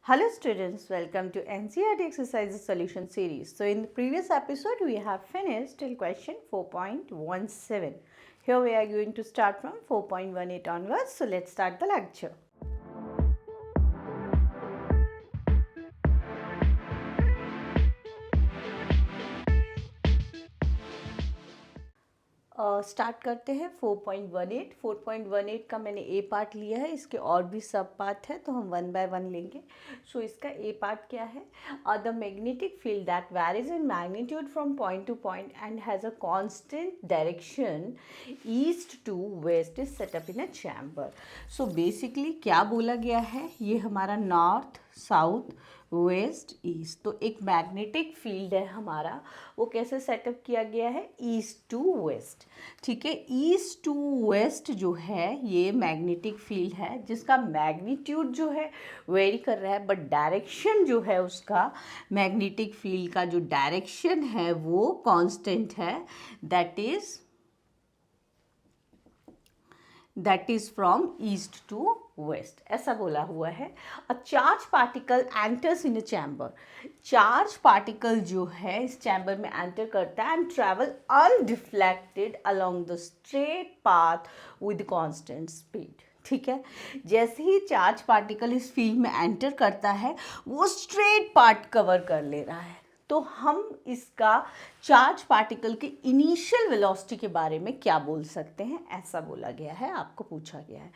Hello students, welcome to NCERT exercises solution series. So in the previous episode we have finished till question 4.17. Here we are going to start from 4.18 onwards. So let's start the lecture. Start करते हैं 4.18. 4.18 का मैंने ए part लिया है, इसके और भी सब पार्ट है तो हम वन बाय वन लेंगे. सो इसका ए पार्ट क्या है? The magnetic field that varies in magnitude from point to point and has a constant direction east to west is set up in a chamber. So basically क्या बोला गया है, ये हमारा नॉर्थ साउथ वेस्ट ईस्ट, तो एक magnetic field है हमारा, वो कैसे सेटअप किया गया है, ईस्ट टू वेस्ट. ठीक है, ईस्ट टू वेस्ट जो है ये मैग्नेटिक फील्ड है जिसका मैग्नीट्यूड जो है वेरी कर रहा है, बट डायरेक्शन जो है उसका मैग्नेटिक फील्ड का जो डायरेक्शन है वो कांस्टेंट है, that is from east to west. ऐसा बोला हुआ है. A charge particle enters in a chamber. Charge particle जो है इस चैम्बर में एंटर करता है and travel undeflected along the straight path with constant speed. ठीक है, जैसे ही चार्ज पार्टिकल इस फील्ड में एंटर करता है वो स्ट्रेट पार्ट कवर कर ले रहा है. तो हम इसका चार्ज पार्टिकल के इनिशियल वेलोसिटी के बारे में क्या बोल सकते हैं, ऐसा बोला गया है, आपको पूछा गया है.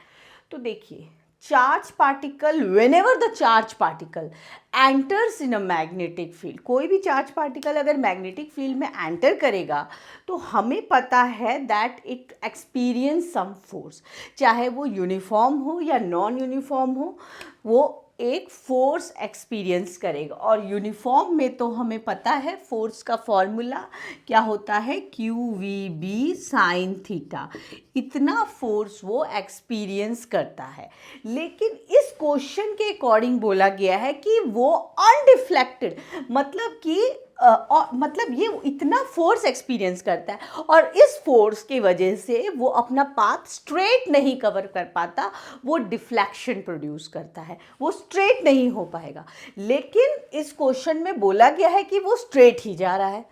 तो देखिए, charge particle, whenever the charge particle enters in a magnetic field, कोई भी चार्ज पार्टिकल अगर मैग्नेटिक फील्ड में एंटर करेगा तो हमें पता है that it experience some force, चाहे वो यूनिफॉर्म हो या नॉन यूनिफॉर्म हो, वो एक फोर्स एक्सपीरियंस करेगा. और यूनिफॉर्म में तो हमें पता है फोर्स का फॉर्मूला क्या होता है, QVB साइन थीटा. इतना फोर्स वो एक्सपीरियंस करता है. लेकिन इस क्वेश्चन के अकॉर्डिंग बोला गया है कि वो अनडिफ्लेक्टेड, मतलब कि मतलब ये इतना फोर्स एक्सपीरियंस करता है और इस फोर्स की वजह से वो अपना पाथ स्ट्रेट नहीं कवर कर पाता, वो डिफ्लेक्शन प्रोड्यूस करता है, वो स्ट्रेट नहीं हो पाएगा. लेकिन इस क्वेश्चन में बोला गया है कि वो स्ट्रेट ही जा रहा है.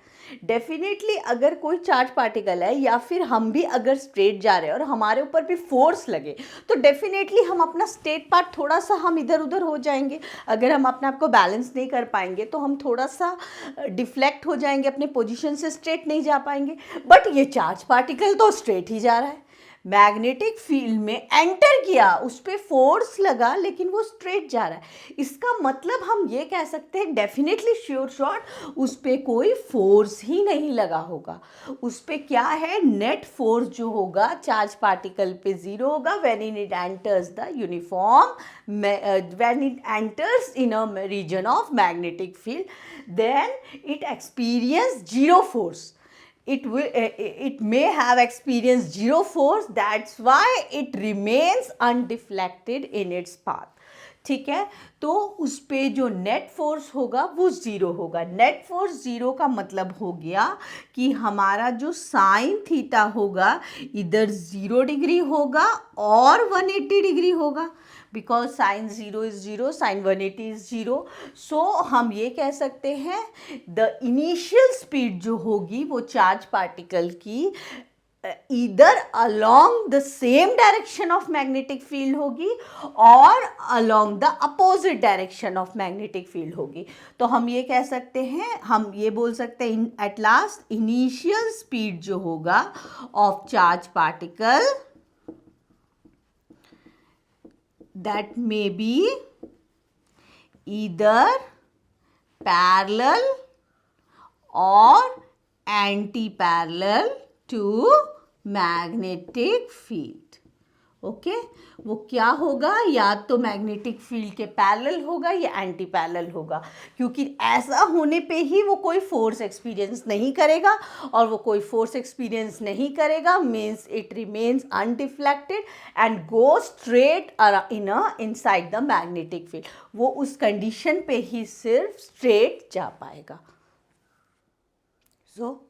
डेफिनेटली अगर कोई चार्ज पार्टिकल है या फिर हम भी अगर स्ट्रेट जा रहे हैं और हमारे ऊपर भी फोर्स लगे तो डेफिनेटली हम अपना स्ट्रेट पार्ट थोड़ा सा हम इधर उधर हो जाएंगे. अगर हम अपने आप को बैलेंस नहीं कर पाएंगे तो हम थोड़ा सा डिफ्लेक्ट हो जाएंगे, अपने पोजीशन से स्ट्रेट नहीं जा पाएंगे. बट ये चार्ज पार्टिकल तो स्ट्रेट ही जा रहा है, मैग्नेटिक फील्ड में एंटर किया, उस पर फोर्स लगा लेकिन वो स्ट्रेट जा रहा है. इसका मतलब हम ये कह सकते हैं डेफिनेटली श्योर शॉट उस पर कोई फोर्स ही नहीं लगा होगा. उस पर क्या है, नेट फोर्स जो होगा चार्ज पार्टिकल पे जीरो होगा when it enters the uniform, when it enters in a region of magnetic field, then it experience zero force. It may have experienced zero force, that's why it remains undeflected in its path. ठीक है, तो उस पे जो net force होगा वो zero होगा. Net force zero का मतलब हो गया कि हमारा जो साइन थीटा होगा इधर 0 डिग्री होगा और 180 डिग्री होगा, because sine 0 is 0, sine 180 is 0. So हम ये कह सकते हैं द इनिशियल स्पीड जो होगी वो चार्ज पार्टिकल की either along the same direction of magnetic field होगी और along the opposite direction of magnetic field होगी. तो हम ये कह सकते हैं, हम ये बोल सकते हैं at last initial speed जो होगा of charge particle that may be either parallel or anti-parallel to magnetic field. Okay, वो क्या होगा, या तो मैग्नेटिक फील्ड के पैरेलल होगा या एंटी पैरेलल होगा, क्योंकि ऐसा होने पे ही वो कोई फोर्स एक्सपीरियंस नहीं करेगा, और वो कोई फोर्स एक्सपीरियंस नहीं करेगा means it remains undeflected and go straight inside the magnetic field. वो उस कंडीशन पे ही सिर्फ स्ट्रेट जा पाएगा. सो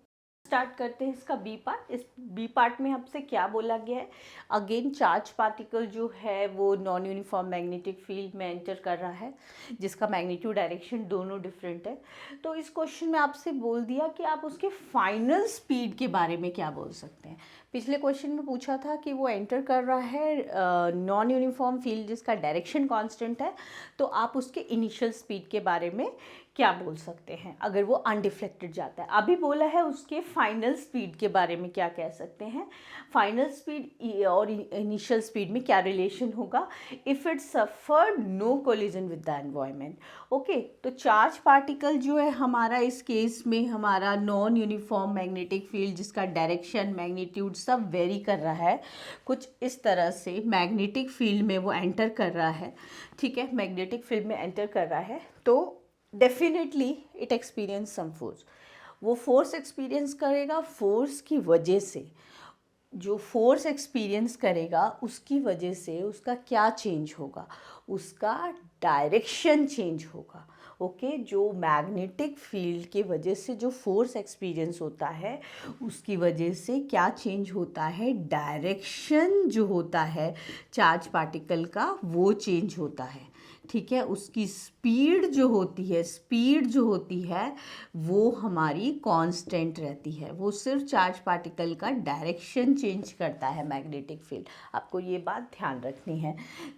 स्टार्ट करते हैं इसका बी पार्ट। इस बी पार्ट में हमसे क्या बोला गया है, अगेन चार्ज पार्टिकल जो है वो नॉन यूनिफॉर्म मैग्नेटिक फील्ड में एंटर कर रहा है जिसका मैग्नीट्यूड डायरेक्शन दोनों डिफरेंट है। तो इस क्वेश्चन में आपसे बोल दिया कि आप उसके फाइनल स्पीड के बारे में क्या बोल सकते हैं। पिछले क्वेश्चन में पूछा था कि वो एंटर कर रहा है नॉन यूनिफॉर्म फील्ड जिसका डायरेक्शन कांस्टेंट है, तो आप उसके इनिशियल स्पीड के बारे में क्या बोल सकते हैं अगर वो अनडिफ्लेक्टेड जाता है। अभी बोला है उसके फाइनल स्पीड के बारे में क्या कह सकते हैं। फाइनल स्पीड और इनिशियल स्पीड में क्या रिलेशन होगा, if it suffered no collision with the environment. Okay, तो चार्ज पार्टिकल जो है हमारा इस केस में हमारा नॉन यूनिफॉर्म मैग्नेटिक फील्ड जिसका डायरेक्शन मैग्नीट्यूड सब वेरी कर रहा है, कुछ इस तरह से मैग्नेटिक फील्ड में वो एंटर कर रहा है। ठीक है, मैग्नेटिक फील्ड में एंटर कर रहा है तो definitely it experience some force. वो फोर्स एक्सपीरियंस करेगा, फोर्स की वजह से जो फोर्स एक्सपीरियंस करेगा उसकी वजह से उसका क्या चेंज होगा, उसका डायरेक्शन चेंज होगा। ओके, जो मैग्नेटिक फील्ड के वजह से जो फोर्स एक्सपीरियंस होता है उसकी वजह से क्या चेंज होता है, डायरेक्शन जो होता है चार्ज पार्टिकल का वो चेंज होता है। ठीक है, उसकी स्पीड जो होती है वो हमारी कांस्टेंट रहती है। वो सिर्फ चार्ज पार्टिकल का डायरेक्शन चेंज करता है मैग्नेटिक फील्ड, आपको ये बात ध्यान रखनी है।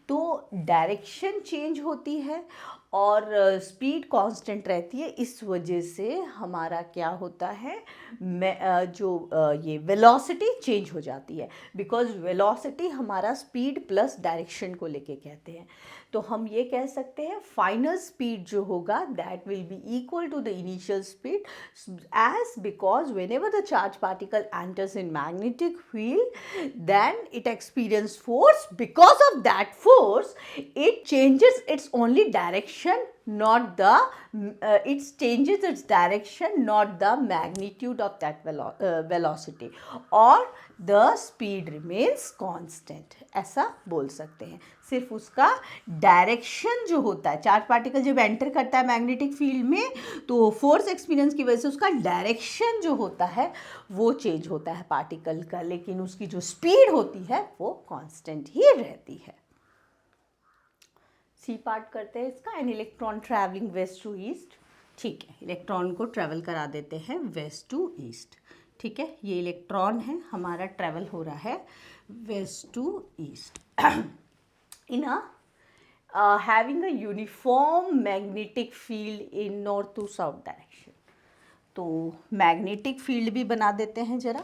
तो डायरेक्शन चेंज होती है और स्पीड कांस्टेंट रहती है, इस वजह से हमारा क्या होता है, ये वेलोसिटी चेंज हो जाती है। बिकॉज वेलोसिटी हमारा स्पीड प्लस डायरेक्शन को लेके कहते हैं। तो हम ये कह सकते हैं फाइनल स्पीड जो होगा that will be equal to the initial speed, as because whenever the charge particle enters in magnetic field then it experience force, because of that force it changes its only direction, not the it changes its direction, not the magnitude of that velocity, or the speed remains constant। ऐसा बोल सकते हैं, सिर्फ उसका direction जो होता है, charge particle जब एंटर करता है मैग्नेटिक फील्ड में तो फोर्स एक्सपीरियंस की वजह से उसका डायरेक्शन जो होता है वो चेंज होता है पार्टिकल का, लेकिन उसकी जो स्पीड होती है वो कांस्टेंट ही रहती है। सी पार्ट करते हैं इसका, an electron travelling west to east. ठीक है, इलेक्ट्रॉन को ट्रैवल करा देते हैं वेस्ट टू ईस्ट। ठीक है, ये इलेक्ट्रॉन है हमारा, ट्रैवल हो रहा है west to east in having a uniform magnetic field in north to south direction. तो मैग्नेटिक फील्ड भी बना देते हैं ज़रा।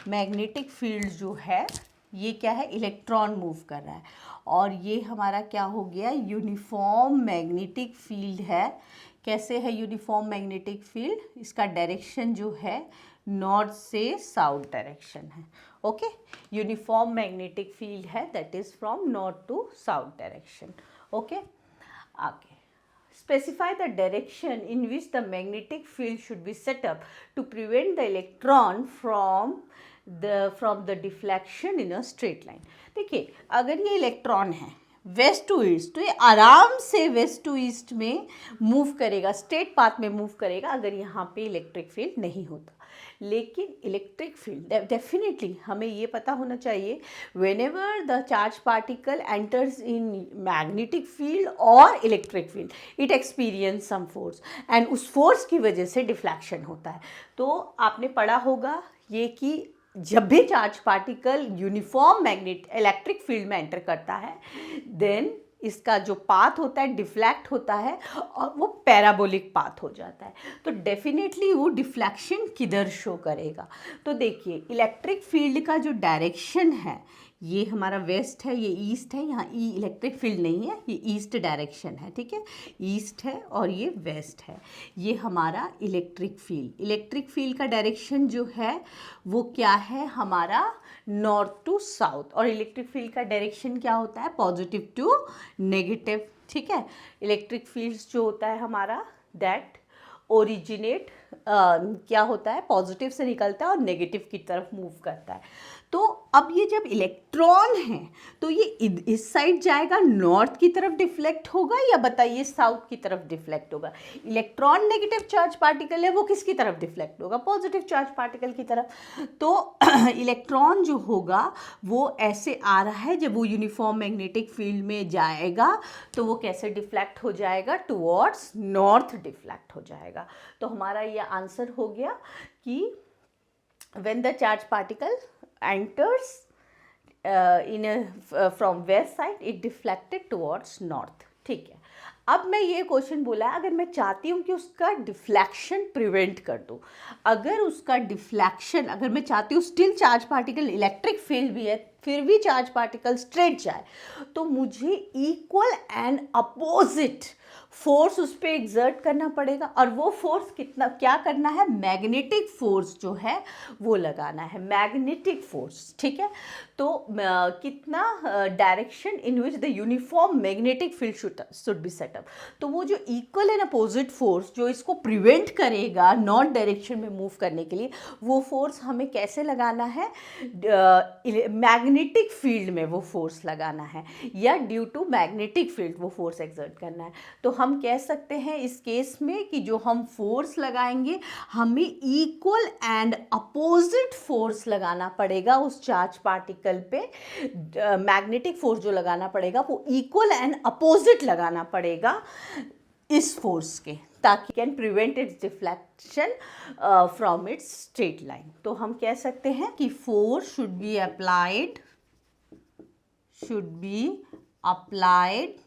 मैग्नेटिक फील्ड जो है ये क्या है, इलेक्ट्रॉन मूव कर रहा है और ये हमारा क्या हो गया, यूनिफॉर्म मैग्नेटिक फील्ड है। कैसे है यूनिफॉर्म मैग्नेटिक फील्ड, इसका डायरेक्शन जो है नॉर्थ से साउथ डायरेक्शन है। ओके, यूनिफॉर्म मैग्नेटिक फील्ड है that is from north to south direction. Okay, आगे specify the direction in which the magnetic field should be set up to prevent the electron from the deflection in a straight line। देखिए, अगर ये electron है west to east तो ये आराम से waste to east में मूव करेगा, स्ट्रेट पाथ में मूव करेगा अगर यहाँ पे इलेक्ट्रिक फील्ड नहीं होता। लेकिन इलेक्ट्रिक फील्ड डेफिनेटली हमें ये पता होना चाहिए, whenever the charge particle enters in magnetic field और electric field it experience some force and उस फोर्स की वजह से डिफ्लेक्शन होता है। तो आपने पढ़ा होगा ये कि जब भी charge particle uniform magnet electric field में एंटर करता है देन इसका जो पाथ होता है डिफ्लेक्ट होता है और वो पैराबोलिक पाथ हो जाता है। तो डेफिनेटली वो डिफ्लेक्शन किधर शो करेगा, तो देखिए इलेक्ट्रिक फील्ड का जो डायरेक्शन है ये हमारा वेस्ट है, ये ईस्ट है, यहाँ ई इलेक्ट्रिक फील्ड नहीं है, ये ईस्ट डायरेक्शन है। ठीक है, ईस्ट है और ये वेस्ट है, ये हमारा इलेक्ट्रिक फील्ड का डायरेक्शन जो है वो क्या है हमारा नॉर्थ टू साउथ, और इलेक्ट्रिक फील्ड का डायरेक्शन क्या होता है पॉजिटिव टू नेगेटिव। ठीक है, इलेक्ट्रिक फील्ड जो होता है हमारा दैट ओरिजिनेट क्या होता है पॉजिटिव से निकलता है और नेगेटिव की तरफ मूव करता है। तो अब ये जब इलेक्ट्रॉन है तो ये इस साइड जाएगा, नॉर्थ की तरफ डिफ्लेक्ट होगा, या बताइए साउथ की तरफ डिफ्लेक्ट होगा? इलेक्ट्रॉन नेगेटिव चार्ज पार्टिकल है, वो किसकी तरफ डिफ्लेक्ट होगा? पॉजिटिव चार्ज पार्टिकल की तरफ। तो इलेक्ट्रॉन जो होगा वो ऐसे आ रहा है, जब वो यूनिफॉर्म मैग्नेटिक फील्ड में जाएगा तो वो कैसे डिफ्लेक्ट हो जाएगा? टुवर्ड्स नॉर्थ डिफ्लेक्ट हो जाएगा। तो हमारा ये आंसर हो गया कि when the charge particle enters from west side it deflected towards north। ठीक है, अब मैं ये क्वेश्चन बोला है, अगर मैं चाहती हूँ कि उसका डिफ्लेक्शन प्रिवेंट कर दूँ, अगर उसका डिफ्लेक्शन, अगर मैं चाहती हूँ still charge particle, electric field भी है, फिर भी चार्ज पार्टिकल स्ट्रेट जाए, तो मुझे इक्वल एंड अपोजिट फोर्स उस पर एग्जर्ट करना पड़ेगा। और वो फोर्स कितना, क्या करना है? मैग्नेटिक फोर्स जो है वो लगाना है, मैग्नेटिक फोर्स। ठीक है, तो कितना direction in which the uniform magnetic field should be set up. तो वो जो इक्वल एंड अपोजिट फोर्स जो इसको प्रिवेंट करेगा नॉर्थ डायरेक्शन में मूव करने के लिए, वो फोर्स हमें कैसे लगाना है? मैग्नेटिक फील्ड में वो फोर्स लगाना है, या ड्यू टू मैग्नेटिक फील्ड वो फोर्स एक्सर्ट करना है। तो हम कह सकते हैं इस केस में कि जो हम फोर्स लगाएंगे, हमें इक्वल एंड अपोजिट फोर्स लगाना पड़ेगा उस चार्ज पार्टिकल पे। मैग्नेटिक फोर्स जो लगाना पड़ेगा वो इक्वल एंड अपोजिट लगाना पड़ेगा इस फोर्स के, ताकि can prevent it's deflection from its straight line. तो हम कह सकते हैं कि force should be applied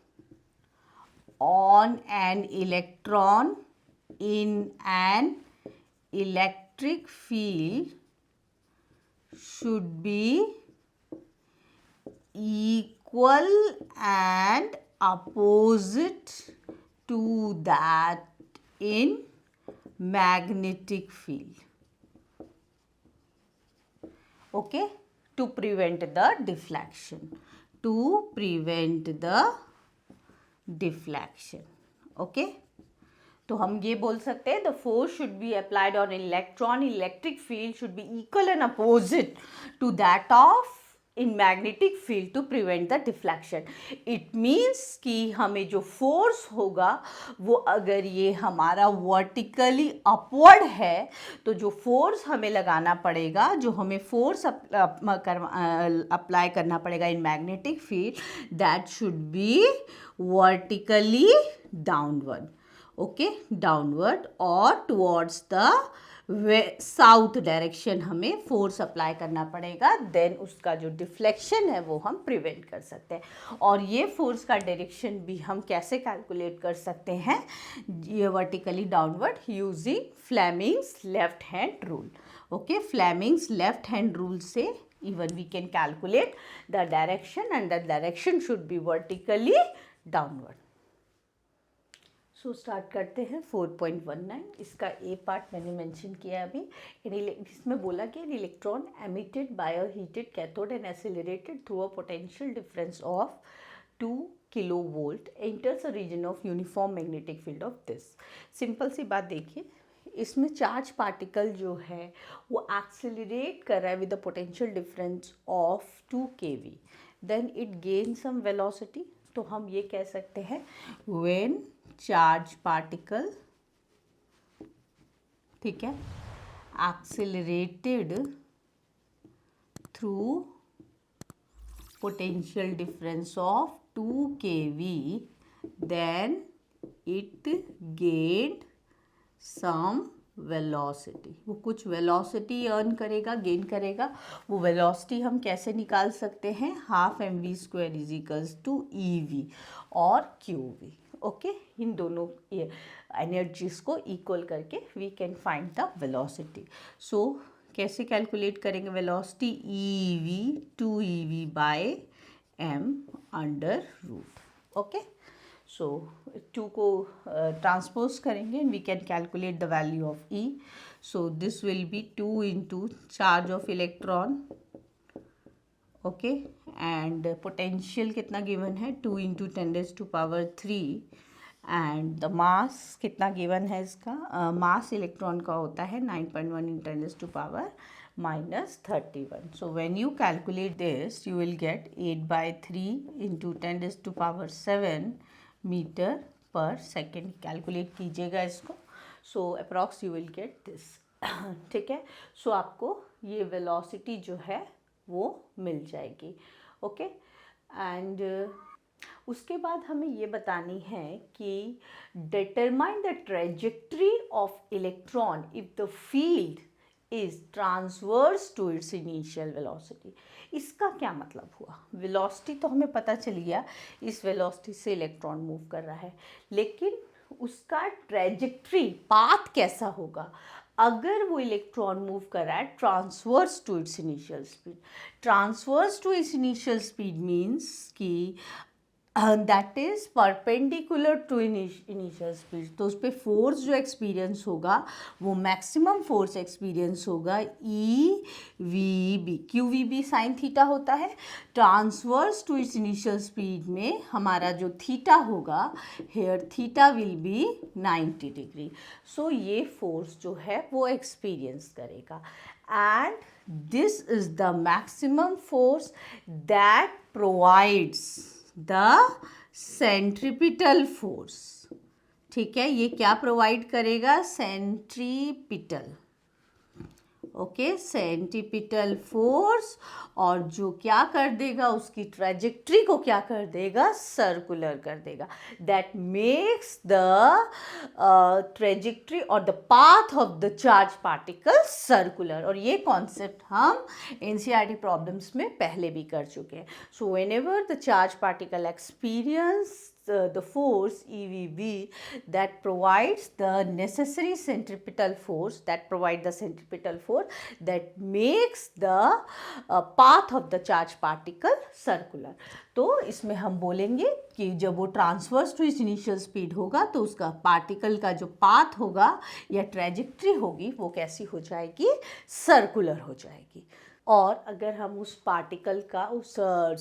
on an electron in an electric field should be equal and opposite to that in magnetic field. Okay, to prevent the deflection. Okay, तो हम ये बोल सकते हैं the force should be applied on electron, electric field should be equal and opposite to that of in magnetic field to prevent the deflection. It means कि हमें जो force होगा वो, अगर ये हमारा वर्टिकली अपवर्ड है, तो जो फोर्स हमें लगाना पड़ेगा, जो हमें फोर्स अप्लाई करना पड़ेगा इन magnetic field, that should be vertically downward. Okay, downward और टुवर्ड्स द साउथ डायरेक्शन हमें फोर्स अप्लाई करना पड़ेगा, देन उसका जो डिफ्लेक्शन है वो हम प्रिवेंट कर सकते हैं। और ये फोर्स का डायरेक्शन भी हम कैसे कैलकुलेट कर सकते हैं? ये vertically downward using Fleming's left hand rule. Okay, Fleming's left hand rule से even we can calculate the direction, and the direction should be vertically downward. So start करते हैं 4.19। इसका ए पार्ट मैंने मेंशन किया अभी। इसमें बोला कि an electron emitted by a heated cathode and accelerated through a potential difference of 2 kilovolt enters a region of uniform magnetic field of this। Simple सी बात देखिए, इसमें चार्ज पार्टिकल जो है वो एक्सेलरेट कर रहा है with the potential difference of 2 kV, then it gain some velocity. तो हम ये कह सकते हैं व्हेन चार्ज पार्टिकल, ठीक है, accelerated through potential difference of 2 kV, then it gained some velocity. वो कुछ वेलोसिटी अर्न करेगा, गेन करेगा। वो वेलोसिटी हम कैसे निकाल सकते हैं? Half mv² is equals to EV और QV। ओके, इन दोनों एनर्जीज को इक्वल करके we can find the velocity. So कैसे कैलकुलेट करेंगे velocity? EV 2EV by m under root. Okay, so 2 को ट्रांसपोज करेंगे and we can calculate the value of E। So this will be 2 into charge of electron, okay, and potential कितना given है? 2 into 10⁻³ and the mass कितना given है इसका? मास electron का होता है 9.1 × 10⁻⁴ minus 31. So when you calculate this, you will get 8/3 into 10 raised to power 7 metre पर second. Calculate कीजिएगा इसको. So approx you will get this. ठीक है. सो आपको ये वेलोसिटी जो है वो मिल जाएगी. ओके. एंड उसके बाद हमें ये बतानी है कि determine the trajectory of electron if the field is transverse to its initial velocity. इसका क्या मतलब हुआ? वेलोसिटी तो हमें पता चल गया, इस वेलोसिटी से इलेक्ट्रॉन मूव कर रहा है, लेकिन उसका ट्रेजेक्ट्री, पाथ कैसा होगा अगर वो इलेक्ट्रॉन मूव कर रहा है transverse to its initial speed. Transverse to its initial speed means कि that is perpendicular to initial speed. तो उस पर फोर्स जो एक्सपीरियंस होगा वो मैक्सिमम फोर्स एक्सपीरियंस होगा E V B. Q V B sine theta होता है. Transverse to its initial speed में हमारा जो थीटा होगा, here theta will be 90 degree. So ये फोर्स जो है वो एक्सपीरियंस करेगा. And this is the maximum force that provides the centripetal force. ठीक है, ये क्या प्रोवाइड करेगा? सेंट्रीपिटल. Okay, centripetal force. और जो क्या कर देगा, उसकी ट्रेजेक्ट्री को क्या कर देगा? सर्कुलर कर देगा. दैट मेक्स द ट्रेजेक्ट्री और the path of the charge particle circular. और ये कॉन्सेप्ट हम एनसीईआरटी प्रॉब्लम्स में पहले भी कर चुके हैं. So whenever the charge particle experience the force EVB that provides the necessary centripetal force, that makes the path of the charge particle circular. तो इसमें हम बोलेंगे कि जब वो ट्रांसवर्स टू इस इनिशियल स्पीड होगा तो उसका पार्टिकल का जो पाथ होगा या ट्रेजेक्ट्री होगी वो कैसी हो जाएगी? सर्कुलर हो जाएगी. और अगर हम उस पार्टिकल का, उस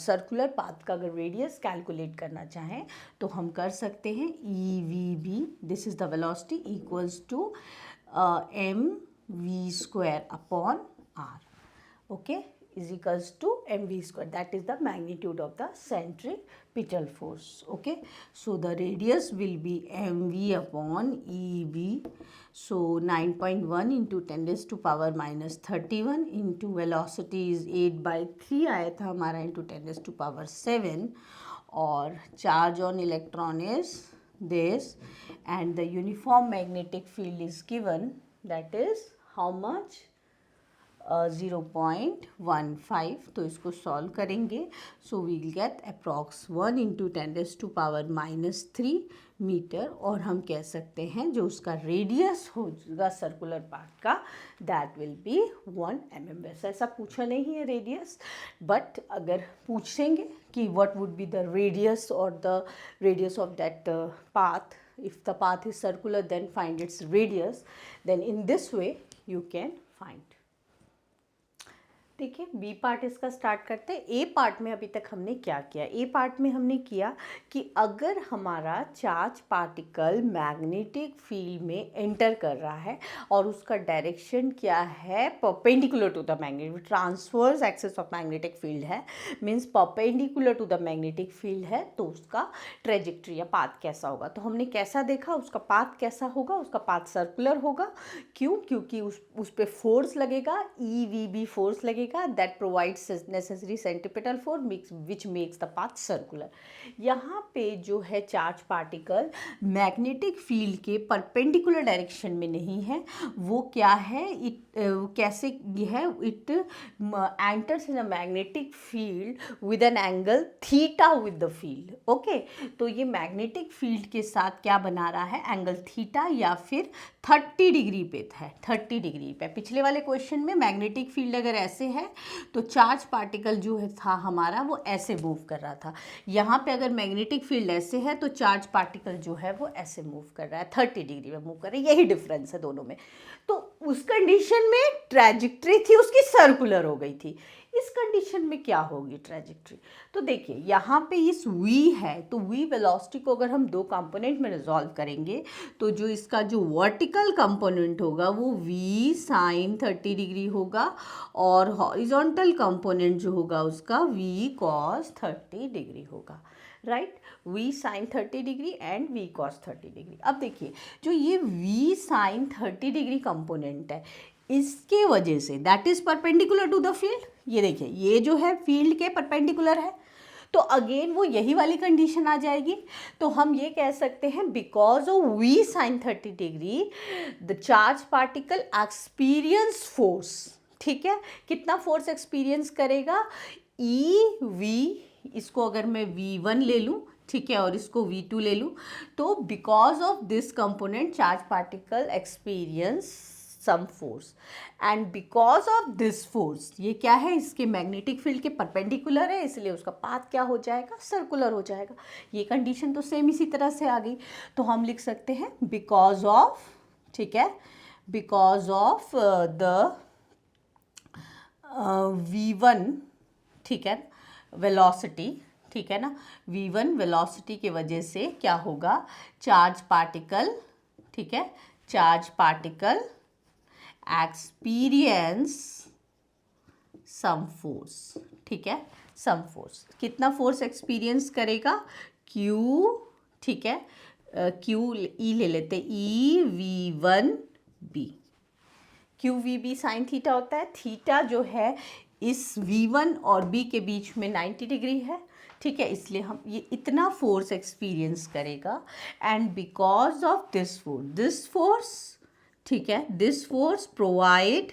सर्कुलर पाथ का अगर रेडियस कैलकुलेट करना चाहें तो हम कर सकते हैं. E V B, this is the velocity, equals to M V square upon R. Okay, is equals to mv square, that is the magnitude of the centripetal force. Okay, so the radius will be mv upon eb. So 9.1 into 10 raised to power minus 31 into velocity is 8/3 आया था हमारा into 10 raised to power 7. और charge on electron is this, and the uniform magnetic field is given, that is how much? 0.15. तो इसको solve करेंगे. So we'll get approx 1 into 10 raised to power minus 3 metre. और हम कह सकते हैं जो उसका रेडियस होगा सर्कुलर पार्ट का, दैट विल बी 1 mm. वैसे ऐसा पूछा नहीं है रेडियस, बट अगर पूछेंगे कि what would be the radius और the radius of that path, if the path is circular then find its radius, then in this way you can find. देखिए, बी पार्ट इसका स्टार्ट करते हैं. ए part में अभी तक हमने क्या किया? ए पार्ट में हमने किया कि अगर हमारा चार्ज पार्टिकल मैग्नेटिक फील्ड में एंटर कर रहा है और उसका डायरेक्शन क्या है? Perpendicular to the magnetic, transverse axis of magnetic field है, means perpendicular to the magnetic field है, तो उसका ट्रेजेक्ट्री या पाथ कैसा होगा? तो हमने कैसा देखा? उसका पाथ कैसा होगा? उसका पाथ सर्कुलर होगा. क्यों? क्योंकि उस पर फोर्स लगेगा, ई वी बी फोर्स लगेगा, that provides necessary centripetal force which makes the path circular. यहाँ पे जो है चार्ज पार्टिकल मैग्नेटिक फील्ड के परपेंडिकुलर डायरेक्शन में नहीं है. वो क्या है? कैसे है? It enters in a magnetic field with an angle theta with the field. Okay, तो ये मैग्नेटिक फील्ड के साथ क्या बना रहा है? एंगल थीटा या फिर 30 डिग्री पे है. 30 डिग्री पे. पिछले वाले क्वेश्चन में मैग्नेटिक फील्ड अगर ऐसे है तो चार्ज पार्टिकल जो है था हमारा वो ऐसे मूव कर रहा था. यहाँ पे अगर मैग्नेटिक फील्ड ऐसे है तो चार्ज पार्टिकल जो है वो ऐसे मूव कर रहा है, 30 डिग्री में मूव कर रहा है. यही डिफरेंस है दोनों में. तो उस कंडीशन में ट्रैजेक्टरी थी उसकी सर्कुलर हो गई थी. इस कंडीशन में क्या होगी ट्रेजेक्ट्री? तो देखिए यहाँ पे इस v है, तो v वेलोसिटी को अगर हम दो कंपोनेंट में रिजॉल्व करेंगे तो जो इसका जो वर्टिकल कंपोनेंट होगा वो v साइन 30 डिग्री होगा और हॉरिजॉन्टल कंपोनेंट जो होगा उसका v कॉस 30 डिग्री होगा, right? v sine 30 degree and v cos 30 degree. अब देखिए जो ये v साइन 30 डिग्री कंपोनेंट है इसके वजह से that is perpendicular to the field, ये देखिए ये जो है फील्ड के परपेंडिकुलर है, तो अगेन वो यही वाली कंडीशन आ जाएगी। तो हम ये कह सकते हैं because of v sine 30 degree the charge particle experience force, ठीक है, कितना फोर्स एक्सपीरियंस करेगा? ई वी, इसको अगर मैं v1 ले लूँ, ठीक है, और इसको v2 ले लूँ, तो because of this component charge particle experience some force and because of this force, ये क्या है, इसके मैग्नेटिक फील्ड के परपेंडिकुलर है, इसलिए उसका पाथ क्या हो जाएगा? सर्कुलर हो जाएगा। ये कंडीशन तो सेम इसी तरह से आ गई, तो हम लिख सकते हैं बिकॉज ऑफ, ठीक है, बिकॉज ऑफ द v1, ठीक है, वेलोसिटी, ठीक है ना, v1 वेलोसिटी की वजह से क्या होगा? चार्ज पार्टिकल, ठीक है, charge particle experience some force, ठीक है, सम फोर्स, कितना फोर्स एक्सपीरियंस करेगा? Q, ठीक है, Q E ले लेते, E V one B, Q V B sine theta होता है, थीटा जो है इस v1 और b के बीच में 90 डिग्री है, ठीक है, इसलिए हम ये इतना फोर्स एक्सपीरियंस करेगा and because of this force, ठीक है, this force provide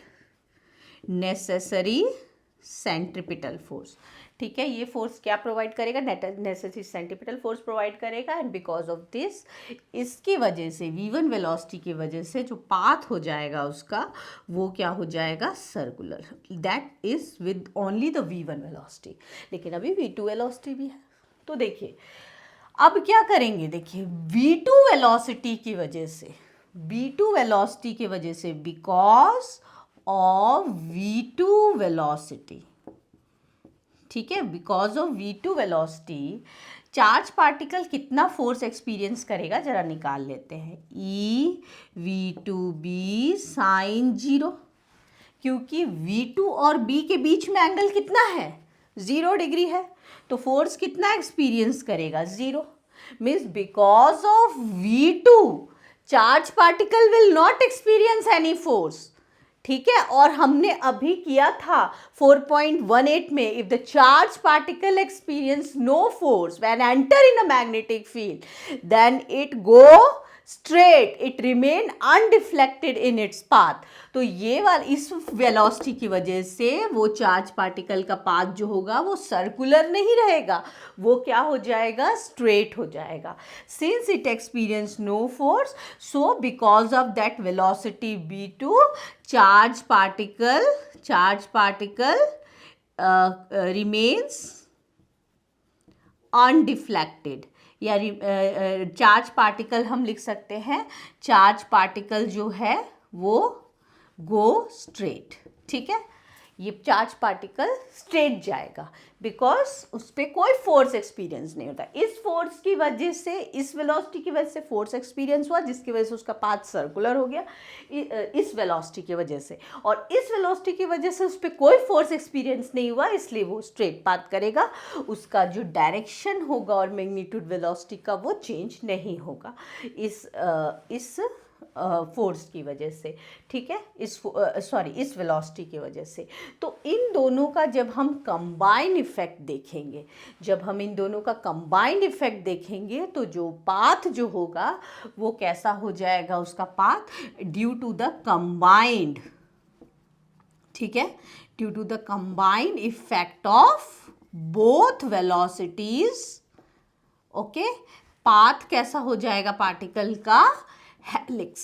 necessary centripetal force, ठीक है, ये फोर्स क्या प्रोवाइड करेगा? नेसेसरी सेंट्रिपिटल फोर्स प्रोवाइड करेगा एंड बिकॉज ऑफ दिस, इसकी वजह से v1 वेलोसिटी की वजह से जो पाथ हो जाएगा उसका वो क्या हो जाएगा? Circular, that is with only the v1 velocity, लेकिन अभी v2 वेलोसिटी भी है। तो देखिए अब क्या करेंगे, देखिए v2 वेलोसिटी की वजह से, v2 वेलोसिटी की वजह से बिकॉज ऑफ v2 वेलोसिटी, ठीक है, because of v2 velocity charge particle कितना फोर्स एक्सपीरियंस करेगा? जरा निकाल लेते हैं, ई v2b साइन 0, क्योंकि v2 और b के बीच में एंगल कितना है? 0 डिग्री है, तो फोर्स कितना एक्सपीरियंस करेगा? 0, means because of v2 charge particle will not experience any force, ठीक है, और हमने अभी किया था 4.18 में, if the charge particle experience no force when enter in a magnetic field then it go straight, it remain undeflected in its path. तो ये वाला इस वेलोसिटी की वजह से वो चार्ज पार्टिकल का पाथ जो होगा वो सर्कुलर नहीं रहेगा, वो क्या हो जाएगा? स्ट्रेट हो जाएगा। Since it experience no force, so because of that velocity v2 charge particle remains undeflected, या चार्ज पार्टिकल हम लिख सकते हैं, चार्ज पार्टिकल जो है वो गो स्ट्रेट, ठीक है, ये चार्ज पार्टिकल स्ट्रेट जाएगा बिकॉज उस पर कोई फोर्स एक्सपीरियंस नहीं होता। इस फोर्स की वजह से, इस वेलोसिटी की वजह से फोर्स एक्सपीरियंस हुआ, जिसकी वजह से उसका पाथ सर्कुलर हो गया इस वेलोसिटी की वजह से, और इस वेलोसिटी की वजह से उस पर कोई फोर्स एक्सपीरियंस नहीं हुआ, इसलिए वो स्ट्रेट पाथ करेगा, उसका जो डायरेक्शन होगा और मैग्नीट्यूड वेलोसिटी का वो चेंज नहीं होगा इस फोर्स की वजह से, ठीक है, इस वेलोसिटी की वजह से। तो इन दोनों का जब हम कंबाइन इफेक्ट देखेंगे, तो जो पाथ जो होगा वो कैसा हो जाएगा? उसका path due to the combined, ठीक है, due to the combined effect of both velocities, okay, path कैसा हो जाएगा पार्टिकल का? हेलिक्स,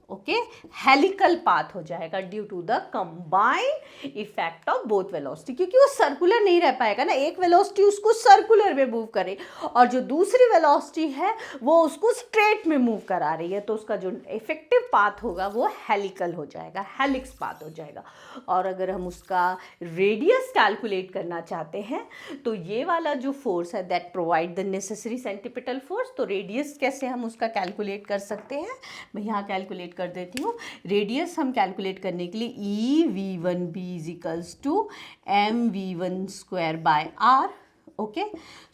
ओके, हेलिकल पाथ हो जाएगा due to the combined effect of both velocity, क्योंकि वो सर्कुलर नहीं रह पाएगा ना, एक वेलोसिटी उसको सर्कुलर में मूव करे और जो दूसरी वेलोसिटी है वो उसको स्ट्रेट में मूव करा रही है, तो उसका जो इफेक्टिव पाथ होगा वो हेलिकल हो जाएगा, हेलिक्स पाथ हो जाएगा। और अगर हम उसका रेडियस कैलकुलेट करना चाहते हैं तो ये वाला जो फोर्स है that provide the necessary centripetal force, तो रेडियस कैसे हम उसका कैलकुलेट कर सकते हैं, मैं यहाँ कैलकुलेट कर देती हूँ। रेडियस हम कैलकुलेट करने के लिए E V one B is equals to M V one square by R. Okay,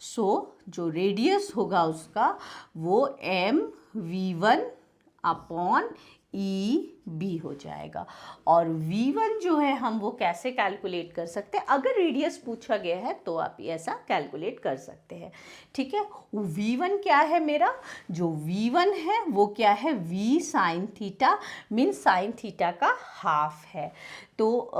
so जो रेडियस होगा उसका वो M V one upon E B हो जाएगा। और v1 जो है हम वो कैसे कैलकुलेट कर सकते हैं, अगर रेडियस पूछा गया है तो आप ये ऐसा कैलकुलेट कर सकते हैं, ठीक है। v1 क्या है मेरा, जो v1 है वो क्या है, v sine theta, mean sine theta का हाफ है, तो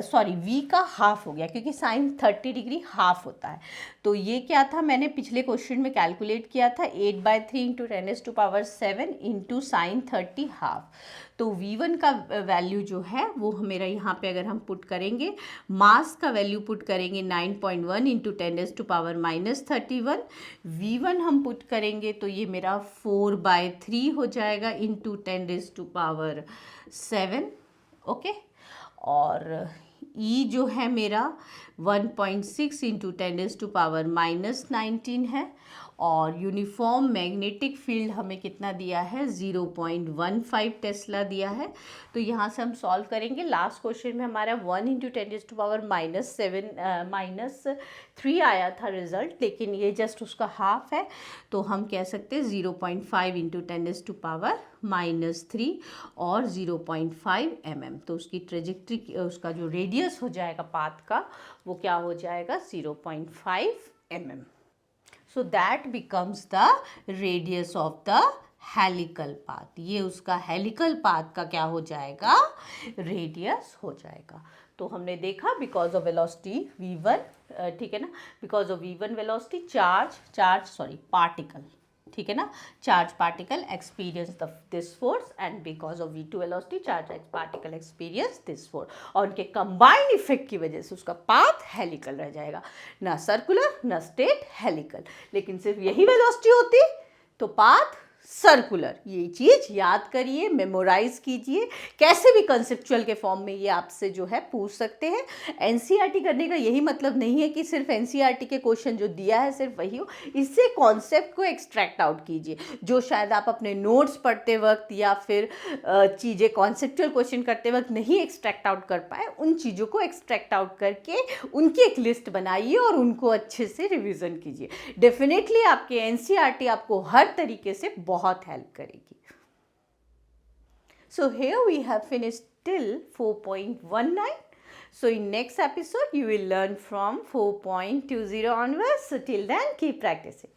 सॉरी v का हाफ हो गया क्योंकि साइन 30 डिग्री हाफ होता है। तो ये क्या था, मैंने पिछले क्वेश्चन में कैलकुलेट किया था 8/3 इंटू 10⁻⁷ इंटू साइन 30 हाफ। तो v1 का वैल्यू जो है वो मेरा यहाँ पे अगर हम पुट करेंगे, मास का वैल्यू पुट करेंगे 9.1 इंटू 10⁻31, v1 हम पुट करेंगे तो ये मेरा 4/3 हो जाएगा इंटू 10⁻7। ओके, और E जो है मेरा 1.6 इंटू 10⁻⁻19 है, और यूनिफॉर्म मैग्नेटिक फील्ड हमें कितना दिया है, 0.15 टेस्ला दिया है। तो यहाँ से हम सॉल्व करेंगे, लास्ट क्वेश्चन में हमारा 1 इंटू 10⁻⁻3 आया था रिजल्ट, लेकिन ये जस्ट उसका हाफ है, तो हम कह सकते हैं 0.5 इंटू 10⁻⁻3 और 0.5 mm। तो उसकी ट्रेजेक्ट्री, उसका जो रेडियस हो जाएगा पाथ का वो क्या हो जाएगा, 0.5 mm। So that becomes the radius of the helical path, ये उसका हेलिकल पाथ का क्या हो जाएगा, रेडियस हो जाएगा। तो हमने देखा बिकॉज ऑफ वेलोसिटी v1, ठीक है ना, because of v1 velocity particle, ठीक है ना, charge particle experience this force, and because of v2 velocity charge particle experience this force, और उनके कंबाइंड इफेक्ट की वजह से उसका पाथ हेलिकल रह जाएगा, ना सर्कुलर ना स्ट्रेट, हेलिकल। लेकिन सिर्फ यही वेलोसिटी होती तो पाथ सर्कुलर। ये चीज़ याद करिए, मेमोराइज कीजिए, कैसे भी कंसेप्चुअल के फॉर्म में ये आपसे जो है पूछ सकते हैं। एनसीईआरटी करने का यही मतलब नहीं है कि सिर्फ एनसीईआरटी के क्वेश्चन जो दिया है सिर्फ वही हो, इससे कॉन्सेप्ट को एक्सट्रैक्ट आउट कीजिए, जो शायद आप अपने नोट्स पढ़ते वक्त या फिर चीज़ें कॉन्सेप्चुअल क्वेश्चन करते वक्त नहीं एक्सट्रैक्ट आउट कर पाए, उन चीज़ों को एक्सट्रैक्ट आउट करके उनकी एक लिस्ट बनाइए और उनको अच्छे से रिविज़न कीजिए। डेफिनेटली आपके एनसीईआरटी आपको हर तरीके से बहुत हेल्प करेगी। So here we have finished till 4.19. So in next episode you will learn from 4.20 onwards. So till then keep practicing.